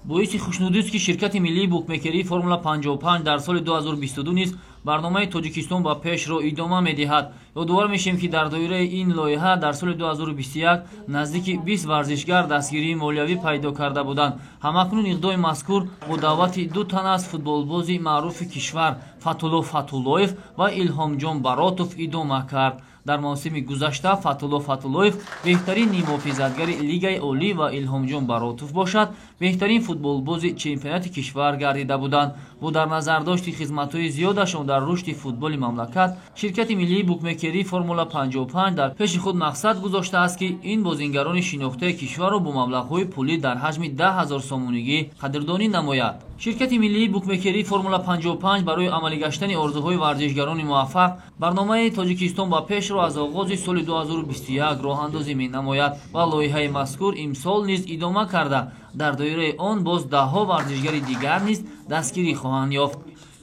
боиси хушнудист ки ширкати миллии букмекерии формула 55 дар соли 2022 низ барномаи тоҷикистон ба пешро идома медиҳад. ёдовар мешавем ки дар доираи ин лоиҳа дар соли 2021 наздики 20 варзишгар дастгирии молиявӣ пайдо карда буданд. ҳамакнун иқдоми мазкур бо даъвати ду тан аз футболбози маъруфи кишвар Фатулло Фатуллоев ва Илҳомҷон Баротов идома кард. дар мавсими гузашта Фатулло Фатуллоев беҳтарин нимуҳофизатгари Лигаи Олӣ ва Илҳомҷон Баротов бошад беҳтарин футболбози чемпионати кишвар гардида буданд. бо дар назар дошти хизматҳои зиёдашон дар рушди футболи мамлакат, ширкати миллии букмекерии формула 55 дар пеши худ мақсад гузоштааст ки ин бозингарони шинохтаи кишварро бо маблағҳои пулӣ дар ҳаҷми 10 000 сомонигӣ қадрдонӣ намояд. ширкати миллии букмекерии формула 55 барои амалӣ гаштани орзуҳои варзишгарони муваффақ барномаи тоҷикистон ба пешро аз оғози соли 2021 роҳандозӣ менамояд ва лоиҳаи мазкур имсол низ идома карда дар доираи он боз даҳҳо варзишгари дигар низ дастгирӣ хоҳанд ёфт.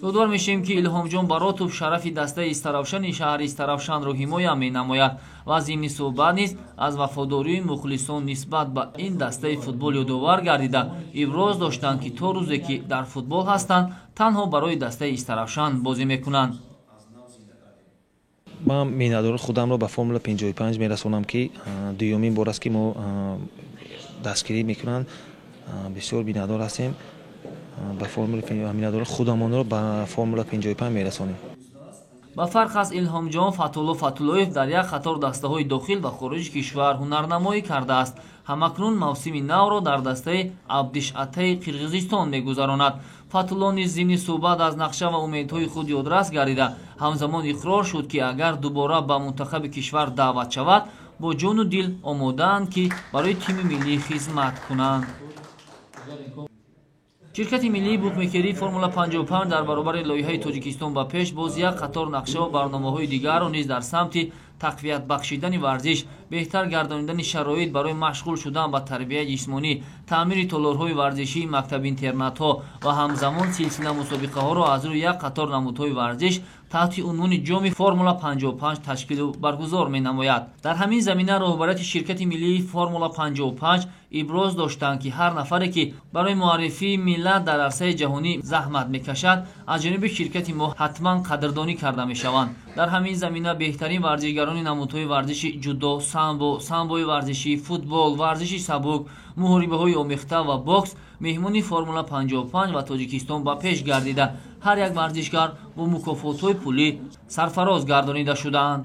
ёдовар мешавем ки Илҳомҷон Баротов шарафи дастаи Истаравшани шаҳри Истаравшанро ҳимоя менамояд ва зимни суҳбат низ аз вафодории мухлисон нисбат ба ин дастаи футбол ёдовар гардида иброз доштанд ки то рӯзе ки дар футбол ҳастанд танҳо барои дастаи Истаравшан бозӣ мекунанд. ман миннатдори худамро ба формула 55 мерасонам ки дуюмин бор аст ки мо дастгирӣ мекунанд. бисёр миннатдор ҳастем. ба формула миннатдори худамонро ба формула 55 мерасонем. ба фарқ аз Илҳомҷон, Фатулло Фатуллоев дар як қатор дастаҳои дохил ва хориҷи кишвар ҳунарнамоӣ кардааст. ҳамакнун мавсими навро дар дастаи Абдишатаи Қирғизистон мегузаронад. Фатулло низ зимни суҳбат аз нақша ва умедҳои худ ёдрас гардида ҳамзамон иқрор шуд ки агар дубора ба мунтахаби кишвар даъват шавад бо ҷону дил омодаанд ки барои тими миллӣ хизмат кунанд. ширкати миллии букмекерии формула 55 дар баробари лоиҳаи тоҷикистон ба пеш боз як қатор нақша ва барномаҳои дигарро низ дар самти тақвият бахшидани варзиш, беҳтар гардонидани шароит барои машғул шудан ба тарбияи ҷисмонӣ, таъмири толорҳои варзишии мактаб-интернатҳо ва ҳамзамон силсила мусобиқаҳоро аз рӯи як қатор намудҳои варзиш таҳти унвони ҷоми формула 55 ташкилу баргузор менамояд. дар ҳамин замина роҳбарияти ширкати миллии формула 55 иброз доштанд ки ҳар нафаре ки барои муаррифии миллат дар арсаи ҷаҳонӣ заҳмат мекашад аз ҷониби ширкати мо ҳатман қадрдонӣ карда мешаванд. дар ҳамин замина беҳтарин варзишгарони намудҳои варзиши ҷудо, самбо, самбои варзишӣ, футбол, варзиши сабук, муҳорибаҳои омехта ва бокс меҳмони формула 55 ва тоҷикистон ба пеш гардида ҳар як варзишгар бо мукофотҳои пулӣ сарфароз гардонида шуданд.